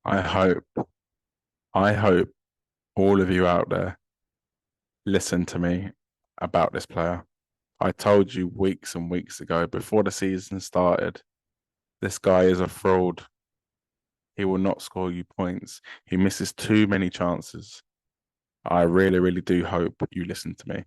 I hope, I hope all of you out there listen to me about this player. I told you weeks and weeks ago before the season started, this guy is a fraud. He will not score you points. He misses too many chances. I really, really do hope you listen to me.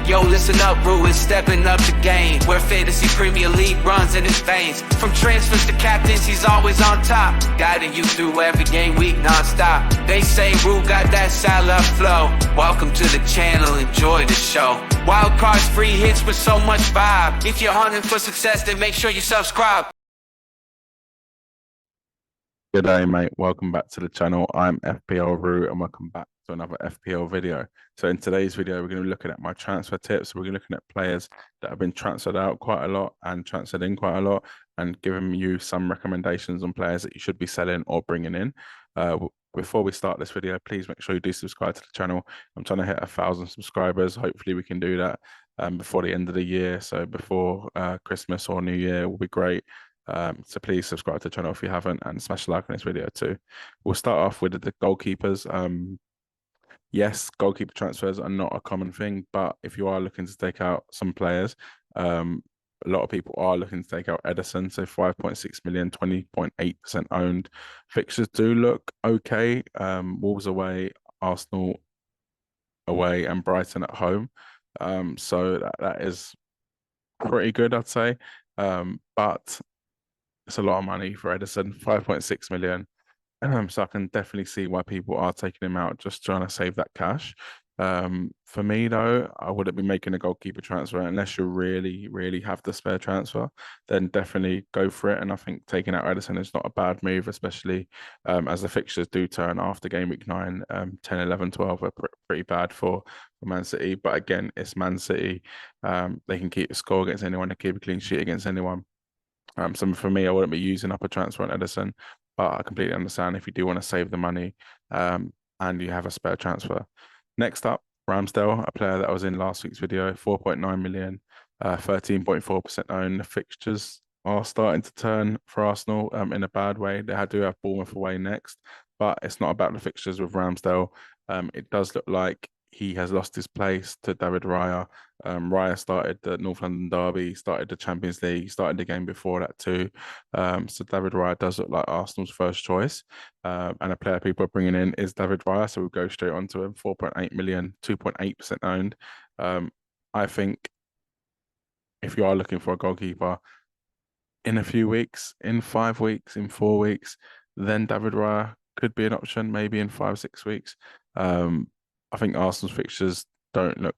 Yo, listen up, Rue is stepping up the game, where fantasy Premier League runs in his veins. From transfers to captains, he's always on top, guiding you through every game week non-stop. They say Rue got that Salah flow. Welcome to the channel, enjoy the show. Wild cards, free hits with so much vibe. If you're hunting for success, then make sure you subscribe. Good day, mate. Welcome back to the channel. I'm FPL Roo, and welcome back to another FPL video. So in today's video, we're going to be looking at my transfer tips. We're going to be looking at players that have been transferred out quite a lot and transferred in quite a lot, and giving you some recommendations on players that you should be selling or bringing in. Before we start this video, please make sure you do subscribe to the channel. I'm trying to hit 1,000 subscribers. Hopefully we can do that before the end of the year. So before Christmas or New Year will be great. So please subscribe to the channel if you haven't, and smash a like on this video too. We'll start off with the goalkeepers. Yes, goalkeeper transfers are not a common thing, but if you are looking to take out some players, a lot of people are looking to take out Edison. So 5.6 million, 20.8% owned. Fixtures do look okay. Wolves away, Arsenal away, and Brighton at home. So that is pretty good, I'd say. But it's a lot of money for Edison, 5.6 million. So I can definitely see why people are taking him out, just trying to save that cash. For me though, I wouldn't be making a goalkeeper transfer unless you really, really have the spare transfer. Then definitely go for it. And I think taking out Edison is not a bad move, especially as the fixtures do turn after game week 9. 10, 11, 12 are pretty bad for Man City. But again, it's Man City. They can keep a score against anyone, they keep a clean sheet against anyone. So for me, I wouldn't be using up a transfer on Edison, but I completely understand if you do want to save the money and you have a spare transfer. Next up, Ramsdale, a player that was in last week's video, 4.9 million, 13.4% owned. The fixtures are starting to turn for Arsenal in a bad way. They do have Bournemouth away next, but it's not about the fixtures with Ramsdale. It does look like he has lost his place to David Raya. Raya started the North London Derby, started the Champions League, started the game before that too. So David Raya does look like Arsenal's first choice. And a player people are bringing in is David Raya. So we'll go straight on to him, 4.8 million, 2.8% owned. I think if you are looking for a goalkeeper in a few weeks, in 5 weeks, in 4 weeks, then David Raya could be an option, maybe in 5, 6 weeks. I think Arsenal's fixtures don't look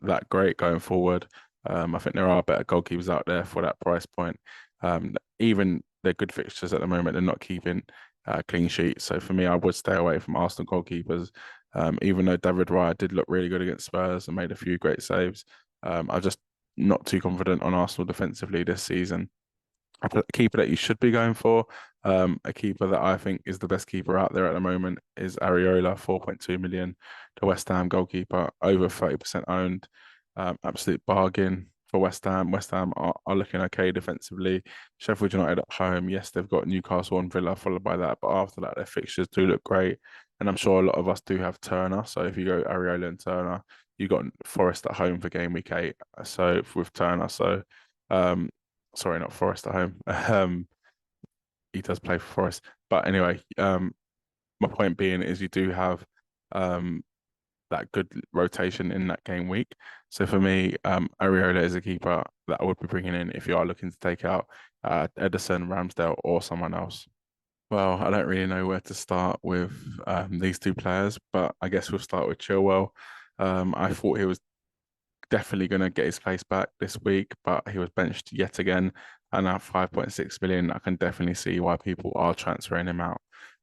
that great going forward. I think there are better goalkeepers out there for that price point. Even they're good fixtures at the moment, they're not keeping clean sheets. So for me, I would stay away from Arsenal goalkeepers. Even though David Raya did look really good against Spurs and made a few great saves, I'm just not too confident on Arsenal defensively this season. A keeper that you should be going for, a keeper that I think is the best keeper out there at the moment is Areola, 4.2 million, the West Ham goalkeeper, over 30% owned. Absolute bargain for West Ham. West Ham are looking okay defensively. Sheffield United at home, yes, they've got Newcastle and Villa followed by that, but after that, their fixtures do look great. And I'm sure a lot of us do have Turner. So if you go Areola and Turner, you got Forest at home for game week 8. So with Turner, sorry, not Forest at home. He does play for Forest, but anyway, my point being is you do have that good rotation in that game week. So for me, Areola is a keeper that I would be bringing in if you are looking to take out Edison, Ramsdale, or someone else. Well, I don't really know where to start with these two players, but I guess we'll start with Chilwell. I thought he was definitely going to get his place back this week, but he was benched yet again. And at 5.6 million, I can definitely see why people are transferring him out.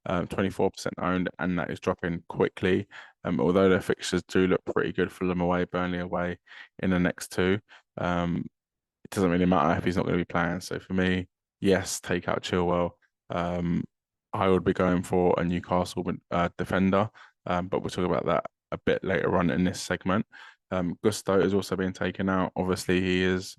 24% owned, and that is dropping quickly. Although their fixtures do look pretty good, Fulham away, Burnley away in the next two. It doesn't really matter if he's not going to be playing. So for me, yes, take out Chilwell. I would be going for a Newcastle defender, but we'll talk about that a bit later on in this segment. Gusto is also being taken out. Obviously, he is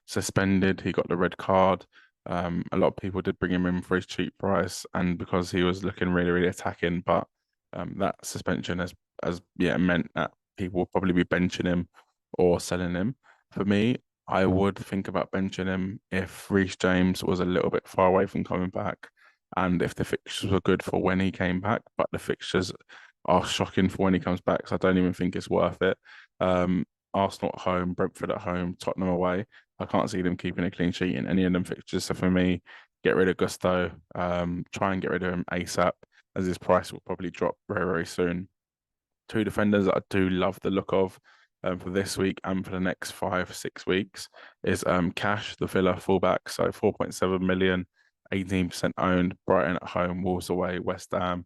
suspended. He got the red card. A lot of people did bring him in for his cheap price, and because he was looking really, really attacking. But that suspension has yeah meant that people will probably be benching him or selling him. For me, I would think about benching him if Reece James was a little bit far away from coming back, and if the fixtures were good for when he came back. But the fixtures are shocking for when he comes back, so I don't even think it's worth it. Um, Arsenal at home, Brentford at home, Tottenham away. I can't see them keeping a clean sheet in any of them fixtures. So for me, get rid of Gusto. Try and get rid of him ASAP, as his price will probably drop very, very soon. Two defenders that I do love the look of for this week and for the next 5, 6 weeks is Cash, the Villa fullback. So 4.7 million, 18% owned. Brighton at home, Wolves away, West Ham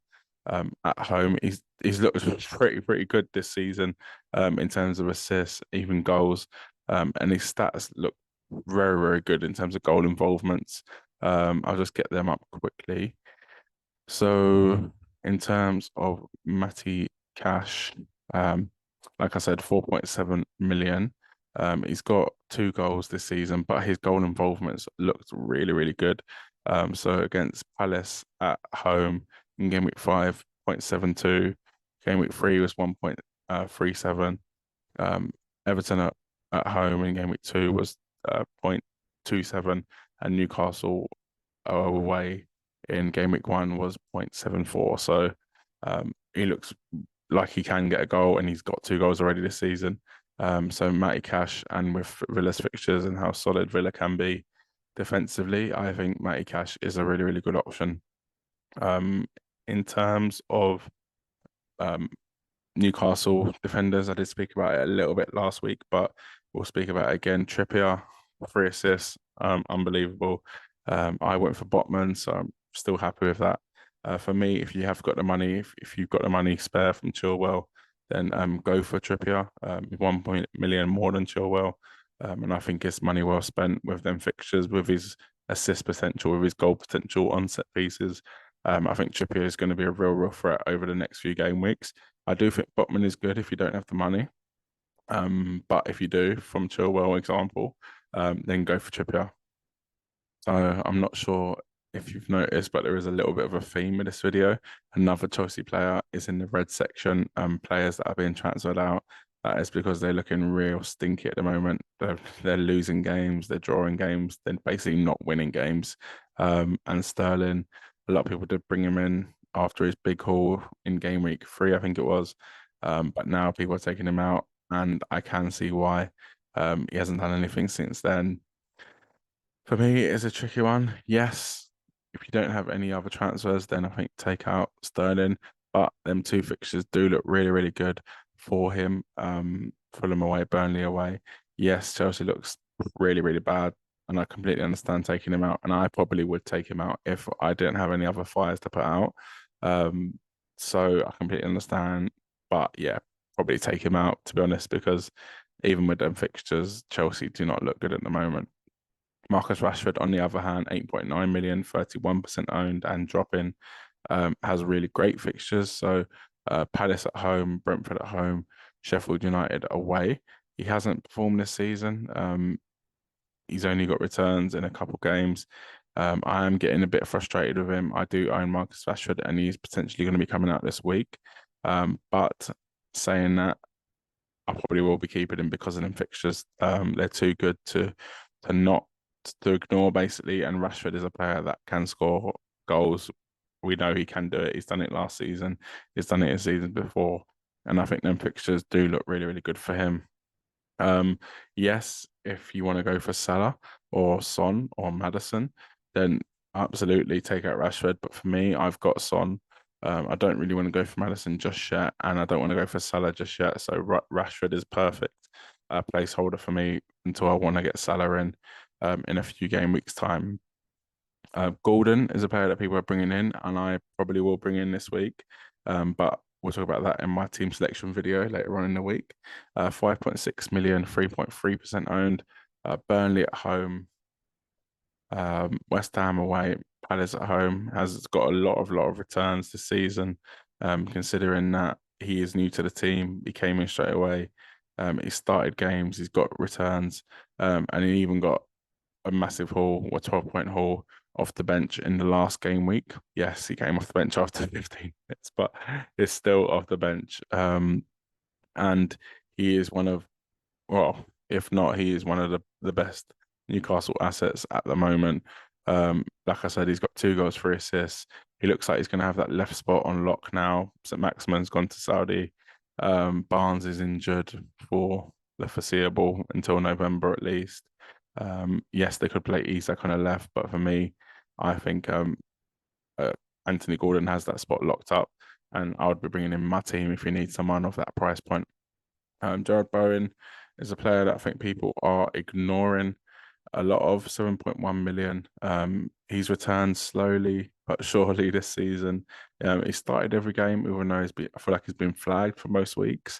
at home. He's looked pretty good this season in terms of assists, even goals, and his stats look very, very good in terms of goal involvements. I'll just get them up quickly. So in terms of Matty Cash, um, like I said, 4.7 million. He's got 2 goals this season, but his goal involvements looked really, really good. So against Palace at home in game week 5, 0.72. Game week 3 was 1.37. Everton at home in game week 2 was 0.27, and Newcastle away in game week 1 was 0.74. So he looks like he can get a goal, and he's got 2 goals already this season. So Matty Cash, and with Villa's fixtures and how solid Villa can be defensively, I think Matty Cash is a really, really good option. In terms of um, Newcastle defenders, I did speak about it a little bit last week, but we'll speak about it again. Trippier, 3 assists, unbelievable. I went for Botman, so I'm still happy with that. For me, if you have got the money, if you've got the money spare from Chilwell, then go for Trippier. 1 million more than Chilwell, and I think it's money well spent with them fixtures, with his assist potential, with his goal potential on set pieces. I think Trippier is going to be a real, real threat over the next few game weeks. I do think Botman is good if you don't have the money. But if you do, from Chilwell example, then go for Trippier. So I'm not sure if you've noticed, but there is a little bit of a theme in this video. Another Chelsea player is in the red section. Players that are being transferred out. That is because they're looking real stinky at the moment. They're losing games, they're drawing games, they're basically not winning games. And Sterling, a lot of people did bring him in after his big haul in game week 3, I think it was. But now people are taking him out, and I can see why. He hasn't done anything since then. For me, it's a tricky one. Yes, if you don't have any other transfers, then I think take out Sterling. But them 2 fixtures do look really, really good for him. Fulham away, Burnley away. Yes, Chelsea looks really, really bad, and I completely understand taking him out. And I probably would take him out if I didn't have any other fires to put out. Um, so I completely understand. But yeah, probably take him out, to be honest, because even with them fixtures, Chelsea do not look good at the moment. Marcus Rashford, on the other hand, 8.9 million, 31% owned and dropping, has really great fixtures. So Palace at home, Brentford at home, Sheffield United away. He hasn't performed this season. He's only got returns in a couple games. I am getting a bit frustrated with him. I do own Marcus Rashford, and he's potentially going to be coming out this week. But saying that, I probably will be keeping him because of them fixtures. They're too good to not to ignore, basically. And Rashford is a player that can score goals. We know he can do it. He's done it last season. He's done it a season before, and I think them fixtures do look really, really good for him. Yes, if you want to go for Salah or Son or Madison, then absolutely take out Rashford. But for me, I've got Son. I don't really want to go for Madison just yet, and I don't want to go for Salah just yet. So Rashford is perfect placeholder for me until I want to get Salah in a few game weeks' time. Gordon is a player that people are bringing in, and I probably will bring in this week. But we'll talk about that in my team selection video later on in the week. 5.6 million, 3.3% owned. Burnley at home, West Ham away, Palace at home. Has got a lot of returns this season. Considering that he is new to the team, he came in straight away. He started games, he's got returns, and he even got a massive haul, a 12-point haul off the bench in the last game week. Yes, he came off the bench after 15 minutes, but it's still off the bench. And he is one of, well, if not, he is one of the best Newcastle assets at the moment. Like I said, he's got 2 goals, 3 assists. He looks like he's going to have that left spot on lock now. St. Maximin's gone to Saudi. Barnes is injured for the foreseeable until November at least. Yes, they could play Isak on the left, but for me, I think uh, Anthony Gordon has that spot locked up, and I would be bringing in my team if you need someone of that price point. Jared Bowen is a player that I think people are ignoring a lot of, 7.1 million. He's returned slowly but surely this season. He started every game, even though I feel like he's been flagged for most weeks.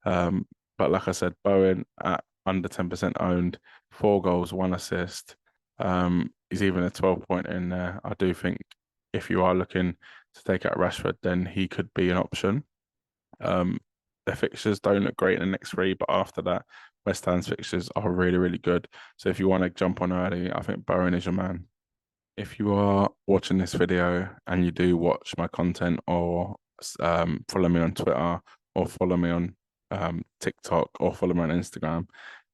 But like I said, Bowen at under 10% owned, 4 goals, 1 assist. He's even a 12 point in there. I do think if you are looking to take out Rashford, then he could be an option. Their fixtures don't look great in the next 3, but after that, West Ham's fixtures are really, really good. So if you want to jump on early, I think Bowen is your man. If you are watching this video and you do watch my content, or follow me on Twitter, or follow me on TikTok, or follow me on Instagram,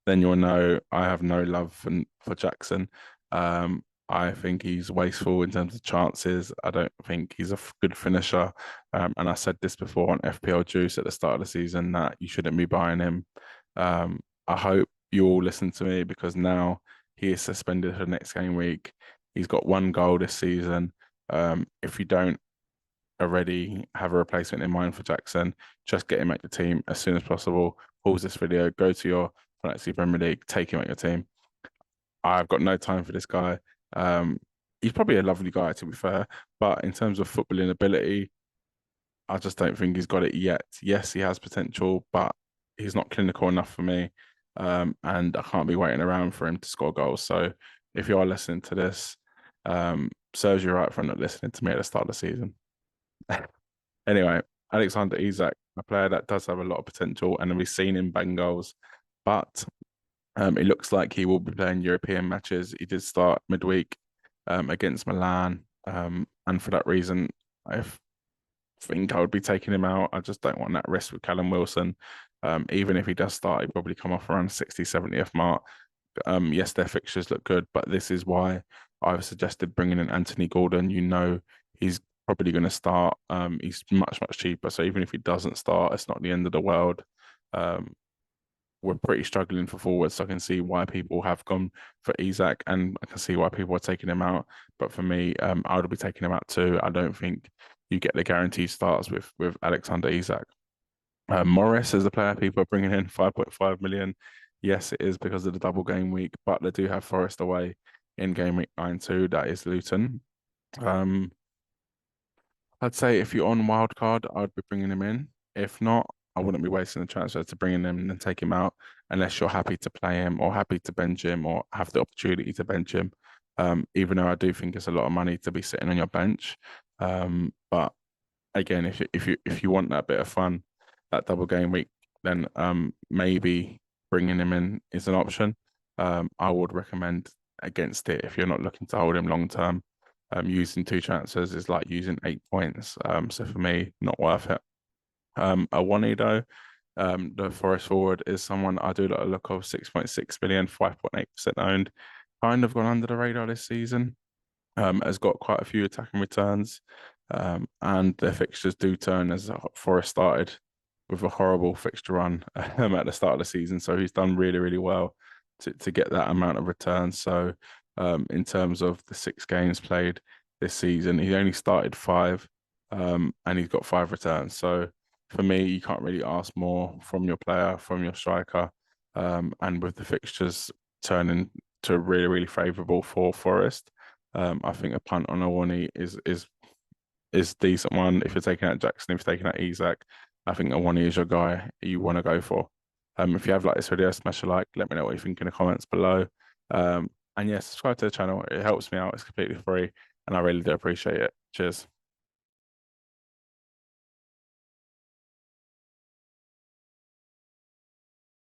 then you'll know I have no love for Jackson. I think he's wasteful in terms of chances. I don't think he's a good finisher. And I said this before on FPL Juice at the start of the season that you shouldn't be buying him. I hope you all listen to me, because now he is suspended for the next game week. He's got 1 goal this season. If you don't already have a replacement in mind for Jackson, just get him at your team as soon as possible. Pause this video, go to your Fantasy Premier League, take him at your team. I've got no time for this guy. He's probably a lovely guy, to be fair, but in terms of footballing ability, I just don't think he's got it yet. Yes, he has potential, but he's not clinical enough for me. And I can't be waiting around for him to score goals. So if you are listening to this, serves you right for not listening to me at the start of the season. Anyway, Alexander Isak, a player that does have a lot of potential, and we've seen him bang goals, but it looks like he will be playing European matches. He did start midweek against Milan, and for that reason, I think I would be taking him out. I just don't want that risk with Callum Wilson. Even if he does start, he'd probably come off around 60, 70th mark. Yes, their fixtures look good, but this is why I've suggested bringing in Anthony Gordon. You know, he's probably going to start. He's much, much cheaper. So even if he doesn't start, it's not the end of the world. We're pretty struggling for forwards, so I can see why people have gone for Isak, and I can see why people are taking him out. But for me, I would be taking him out too. I don't think you get the guaranteed starts with Alexander Isak. Morris is the player people are bringing in, 5.5 million. Yes, it is because of the double game week, but they do have Forest away in game week 9 too. That is Luton. I'd say if you're on wildcard, I'd be bringing him in. If not, I wouldn't be wasting the transfer to bring him in and take him out unless you're happy to play him or happy to bench him or have the opportunity to bench him. Even though I do think it's a lot of money to be sitting on your bench. But again, if you want that bit of fun, that double game week, then maybe bringing him in is an option. I would recommend against it if you're not looking to hold him long term. Using 2 transfers is like using 8 points. So for me, not worth it. Awani though, the Forest forward is someone I do like a look of, 6.6 billion, 5.8% owned. Kind of gone under the radar this season. Has got quite a few attacking returns. And their fixtures do turn, as Forest started with a horrible fixture run at the start of the season. So he's done really, really well to get that amount of returns. So in terms of the 6 games played this season, he only started 5, and he's got 5 returns. So for me, you can't really ask more from your player, from your striker. And with the fixtures turning to really, really favourable for Forest, I think a punt on Awani is decent one. If you're taking out Jackson, if you're taking out Isak, I think Awani is your guy you want to go for. If you have liked this video, smash a like. Let me know what you think in the comments below. And yeah, subscribe to the channel. It helps me out. It's completely free, and I really do appreciate it. Cheers.